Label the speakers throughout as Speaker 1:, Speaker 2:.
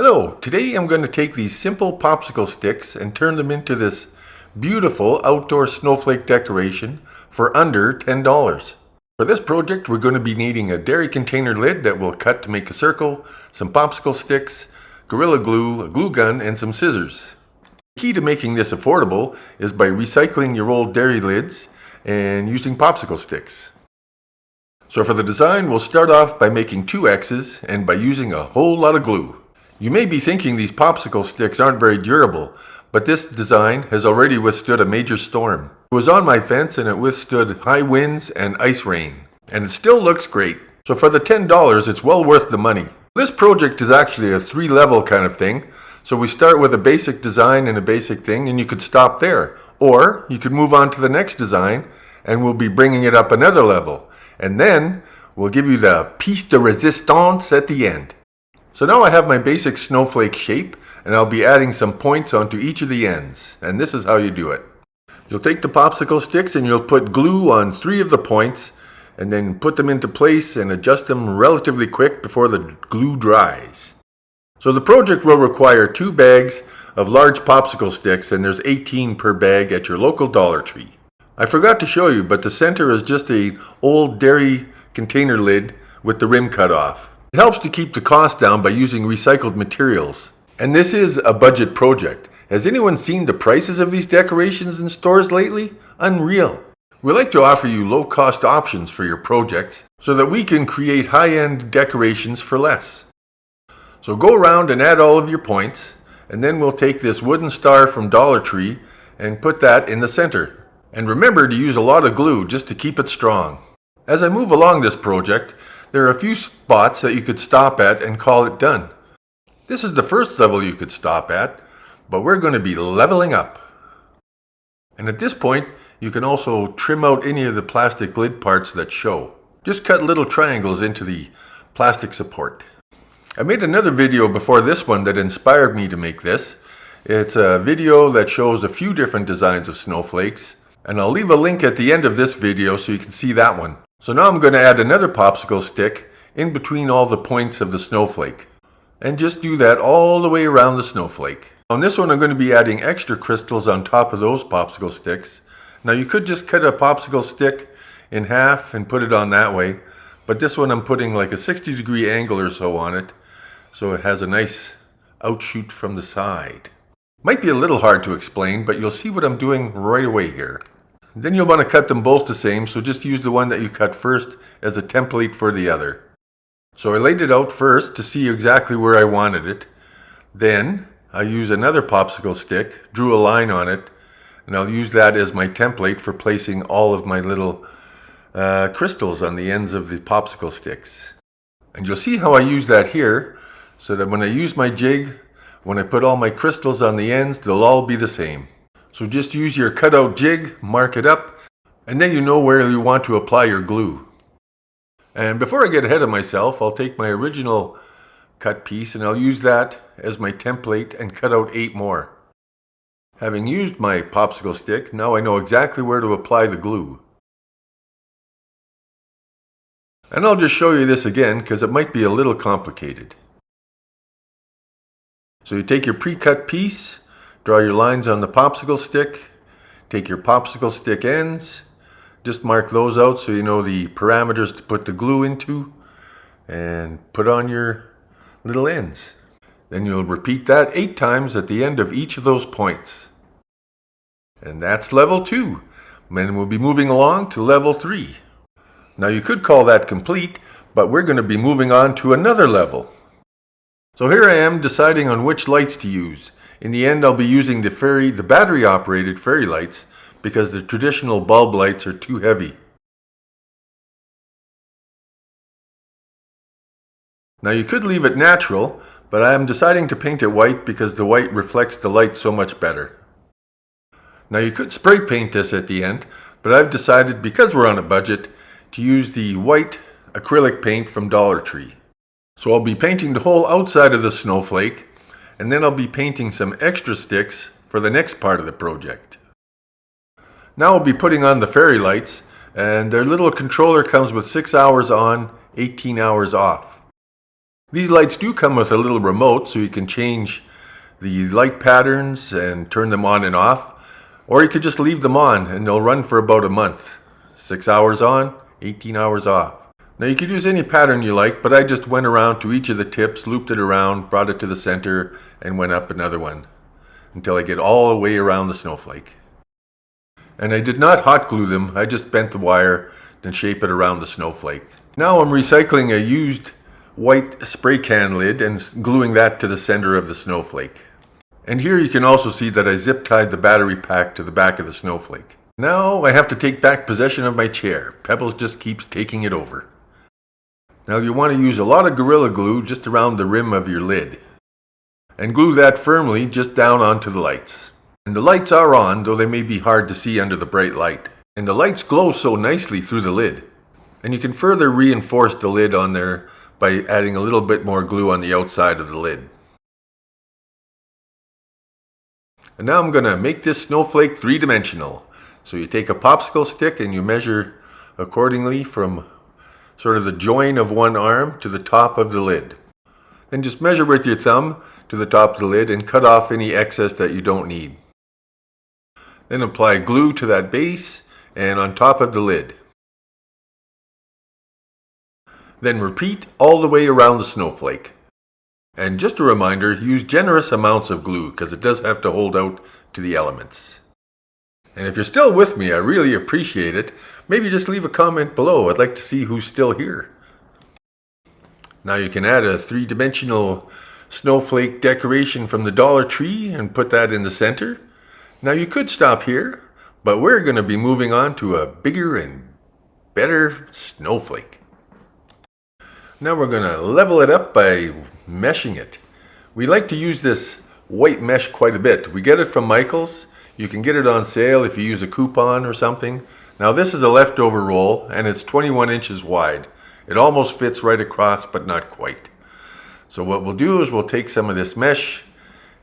Speaker 1: Hello, today I'm going to take these simple popsicle sticks and turn them into this beautiful outdoor snowflake decoration for under $10. For this project we're going to be needing a dairy container lid that we'll cut to make a circle, some popsicle sticks, Gorilla Glue, a glue gun, and some scissors. The key to making this affordable is by recycling your old dairy lids and using popsicle sticks. So for the design we'll start off by making two X's and by using a whole lot of glue. You may be thinking these popsicle sticks aren't very durable, but this design has already withstood a major storm. It was on my fence and it withstood high winds and ice rain. And it still looks great. So for the $10, it's well worth the money. This project is actually a 3-level kind of thing. So we start with a basic design and a basic thing, and you could stop there. Or you could move on to the next design and we'll be bringing it up another level. And then we'll give you the piece de resistance at the end. So now I have my basic snowflake shape, and I'll be adding some points onto each of the ends. And this is how you do it. You'll take the popsicle sticks and you'll put glue on 3 of the points, and then put them into place and adjust them relatively quick before the glue dries. So the project will require 2 bags of large popsicle sticks, and there's 18 per bag at your local Dollar Tree. I forgot to show you, but the center is just an old dairy container lid with the rim cut off. It helps to keep the cost down by using recycled materials. And this is a budget project. Has anyone seen the prices of these decorations in stores lately? Unreal. We like to offer you low-cost options for your projects so that we can create high-end decorations for less. So go around and add all of your points, and then we'll take this wooden star from Dollar Tree and put that in the center. And remember to use a lot of glue just to keep it strong. As I move along this project, there are a few spots that you could stop at and call it done. This is the first level you could stop at, but we're going to be leveling up. And at this point, you can also trim out any of the plastic lid parts that show. Just cut little triangles into the plastic support. I made another video before this one that inspired me to make this. It's a video that shows a few different designs of snowflakes, and I'll leave a link at the end of this video so you can see that one. So now I'm going to add another popsicle stick in between all the points of the snowflake. And just do that all the way around the snowflake. On this one I'm going to be adding extra crystals on top of those popsicle sticks. Now you could just cut a popsicle stick in half and put it on that way. But this one I'm putting like a 60-degree angle or so on it, so it has a nice outshoot from the side. Might be a little hard to explain, but you'll see what I'm doing right away here. Then you'll want to cut them both the same, so just use the one that you cut first as a template for the other. So I laid it out first to see exactly where I wanted it. Then I used another popsicle stick, drew a line on it, and I'll use that as my template for placing all of my little crystals on the ends of the popsicle sticks. And you'll see how I use that here, so that when I use my jig, when I put all my crystals on the ends, they'll all be the same. So just use your cutout jig, mark it up, and then you know where you want to apply your glue. And before I get ahead of myself, I'll take my original cut piece and I'll use that as my template and cut out 8 more. Having used my popsicle stick, now I know exactly where to apply the glue. And I'll just show you this again because it might be a little complicated. So you take your pre-cut piece, draw your lines on the popsicle stick, take your popsicle stick ends, just mark those out so you know the parameters to put the glue into, and put on your little ends. Then you'll repeat that 8 times at the end of each of those points. And that's level 2. Then we'll be moving along to level 3. Now you could call that complete, but we're going to be moving on to another level. So here I am deciding on which lights to use. In the end, I'll be using the battery-operated fairy lights because the traditional bulb lights are too heavy. Now you could leave it natural, but I am deciding to paint it white because the white reflects the light so much better. Now you could spray paint this at the end, but I've decided, because we're on a budget, to use the white acrylic paint from Dollar Tree. So I'll be painting the whole outside of the snowflake, and then I'll be painting some extra sticks for the next part of the project. Now I'll be putting on the fairy lights, and their little controller comes with 6 hours on, 18 hours off. These lights do come with a little remote, so you can change the light patterns and turn them on and off, or you could just leave them on and they'll run for about a month. 6 hours on, 18 hours off. Now you could use any pattern you like, but I just went around to each of the tips, looped it around, brought it to the center, and went up another one until I get all the way around the snowflake. And I did not hot glue them, I just bent the wire and shape it around the snowflake. Now I'm recycling a used white spray can lid and gluing that to the center of the snowflake. And here you can also see that I zip tied the battery pack to the back of the snowflake. Now I have to take back possession of my chair. Pebbles just keeps taking it over. Now you want to use a lot of Gorilla Glue just around the rim of your lid. And glue that firmly just down onto the lights. And the lights are on, though they may be hard to see under the bright light. And the lights glow so nicely through the lid. And you can further reinforce the lid on there by adding a little bit more glue on the outside of the lid. And now I'm going to make this snowflake three-dimensional. So you take a popsicle stick and you measure accordingly from sort of the join of one arm to the top of the lid. Then just measure with your thumb to the top of the lid and cut off any excess that you don't need. Then apply glue to that base and on top of the lid. Then repeat all the way around the snowflake. And just a reminder, use generous amounts of glue because it does have to hold out to the elements. And if you're still with me, I really appreciate it. Maybe just leave a comment below. I'd like to see who's still here. Now you can add a three-dimensional snowflake decoration from the Dollar Tree and put that in the center. Now you could stop here, but we're going to be moving on to a bigger and better snowflake. Now we're going to level it up by meshing it. We like to use this white mesh quite a bit. We get it from Michael's. You can get it on sale if you use a coupon or something. Now this is a leftover roll and it's 21 inches wide. It almost fits right across, but not quite. So what we'll do is we'll take some of this mesh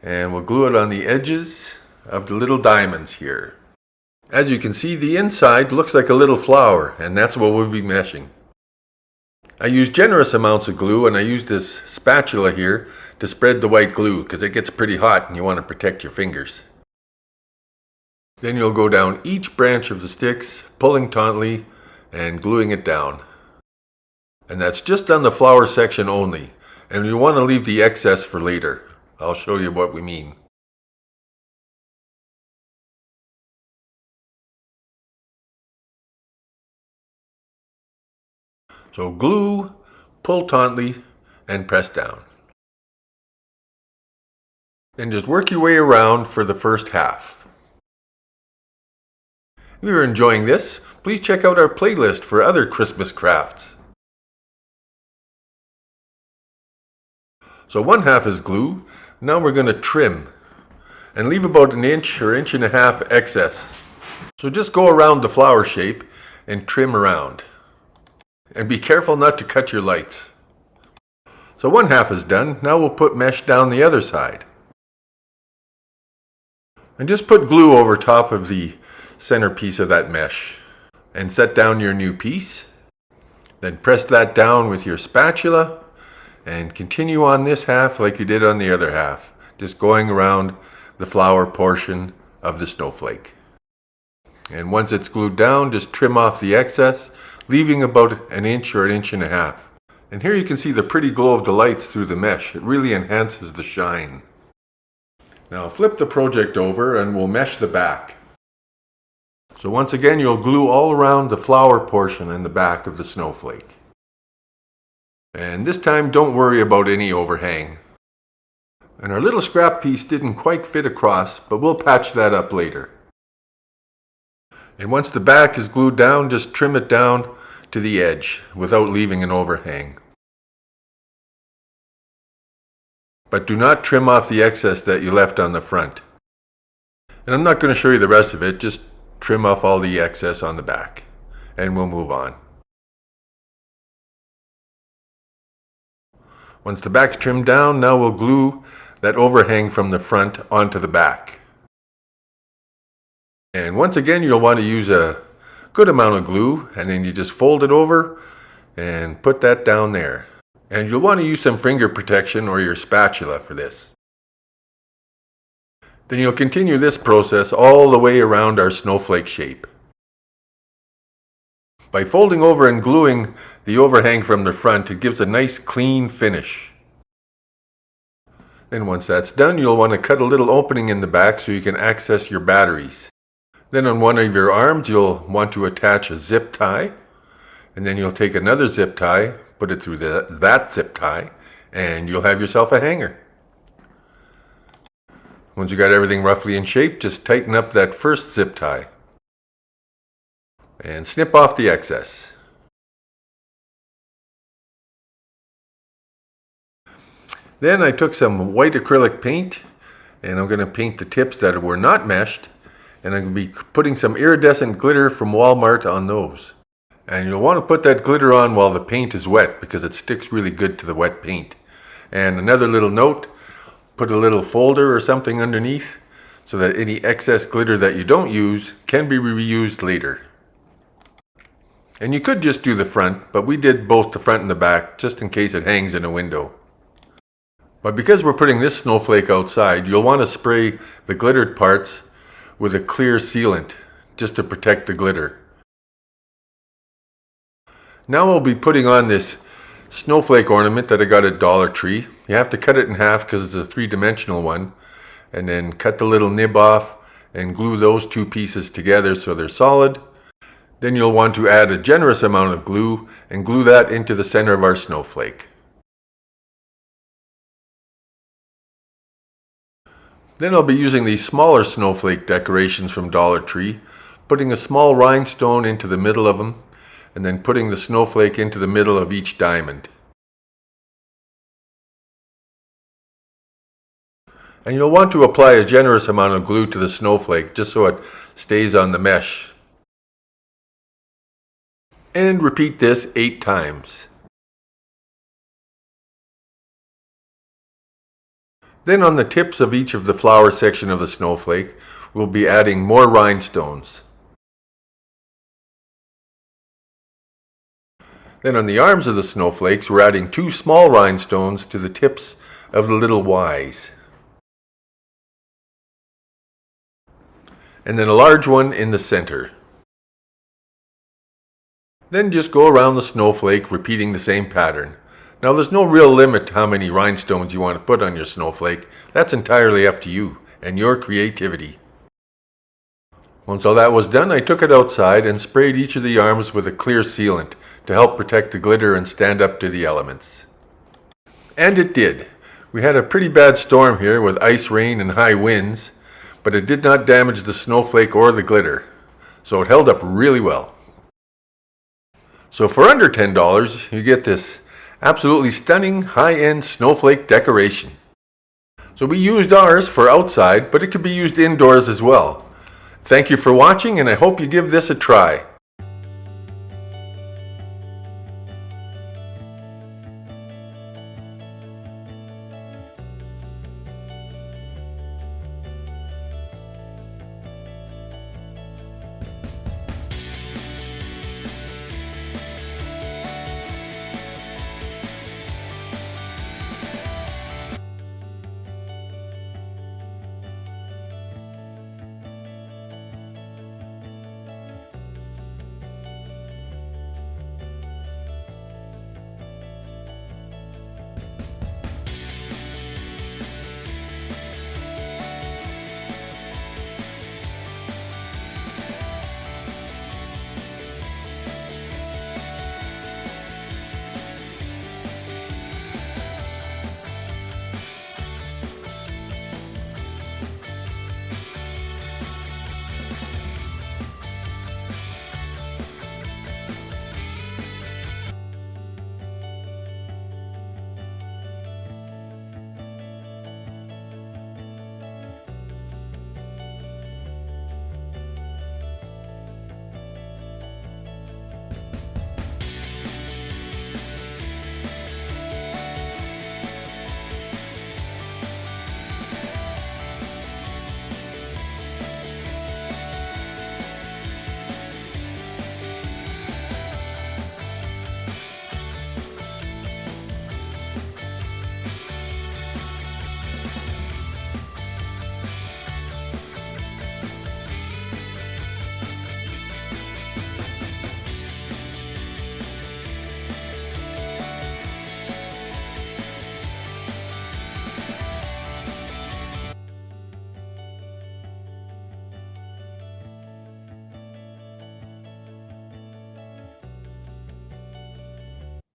Speaker 1: and we'll glue it on the edges of the little diamonds here. As you can see, the inside looks like a little flower, and that's what we'll be meshing. I use generous amounts of glue, and I use this spatula here to spread the white glue because it gets pretty hot and you want to protect your fingers. Then you'll go down each branch of the sticks, pulling tautly and gluing it down. And that's just on the flower section only, and you want to leave the excess for later. I'll show you what we mean. So glue, pull tautly, and press down. Then just work your way around for the first half. If you're enjoying this, please check out our playlist for other Christmas crafts. So one half is glue. Now we're going to trim and leave about an inch or inch and a half excess. So just go around the flower shape and trim around. And be careful not to cut your lights. So one half is done. Now we'll put mesh down the other side. And just put glue over top of the centerpiece of that mesh. And set down your new piece. Then press that down with your spatula. And continue on this half like you did on the other half. Just going around the flower portion of the snowflake. And once it's glued down, just trim off the excess, leaving about an inch or an inch and a half. And here you can see the pretty glow of the lights through the mesh. It really enhances the shine. Now flip the project over and we'll mesh the back. So once again, you'll glue all around the flower portion and the back of the snowflake. And this time, don't worry about any overhang. And our little scrap piece didn't quite fit across, but we'll patch that up later. And once the back is glued down, just trim it down to the edge without leaving an overhang. But do not trim off the excess that you left on the front. And I'm not going to show you the rest of it, just trim off all the excess on the back. And we'll move on. Once the back's trimmed down, now we'll glue that overhang from the front onto the back. And once again, you'll want to use a good amount of glue, and then you just fold it over and put that down there. And you'll want to use some finger protection or your spatula for this. Then you'll continue this process all the way around our snowflake shape. By folding over and gluing the overhang from the front, it gives a nice clean finish. Then once that's done, you'll want to cut a little opening in the back so you can access your batteries. Then on one of your arms, you'll want to attach a zip tie. And then you'll take another zip tie, put it through that zip tie, and you'll have yourself a hanger. Once you got everything roughly in shape, just tighten up that first zip tie and snip off the excess. Then I took some white acrylic paint and I'm going to paint the tips that were not meshed, and I'm going to be putting some iridescent glitter from Walmart on those. And you'll want to put that glitter on while the paint is wet because it sticks really good to the wet paint. And another little note, put a little folder or something underneath so that any excess glitter that you don't use can be reused later. And you could just do the front, but we did both the front and the back just in case it hangs in a window. But because we're putting this snowflake outside, you'll want to spray the glittered parts with a clear sealant just to protect the glitter. Now we'll be putting on this snowflake ornament that I got at Dollar Tree. You have to cut it in half because it's a three-dimensional one, and then cut the little nib off and glue those two pieces together so they're solid. Then you'll want to add a generous amount of glue and glue that into the center of our snowflake. Then I'll be using these smaller snowflake decorations from Dollar Tree, putting a small rhinestone into the middle of them, and then putting the snowflake into the middle of each diamond. And you'll want to apply a generous amount of glue to the snowflake just so it stays on the mesh. And repeat this 8 times. Then on the tips of each of the flower section of the snowflake, we'll be adding more rhinestones. Then on the arms of the snowflakes, we're adding 2 small rhinestones to the tips of the little Ys. And then a large one in the center. Then just go around the snowflake repeating the same pattern. Now there's no real limit to how many rhinestones you want to put on your snowflake. That's entirely up to you and your creativity. Once all that was done, I took it outside and sprayed each of the arms with a clear sealant to help protect the glitter and stand up to the elements. And it did. We had a pretty bad storm here with ice rain and high winds, but it did not damage the snowflake or the glitter, so it held up really well. So for under $10, you get this absolutely stunning high-end snowflake decoration. So we used ours for outside, but it could be used indoors as well. Thank you for watching, and I hope you give this a try.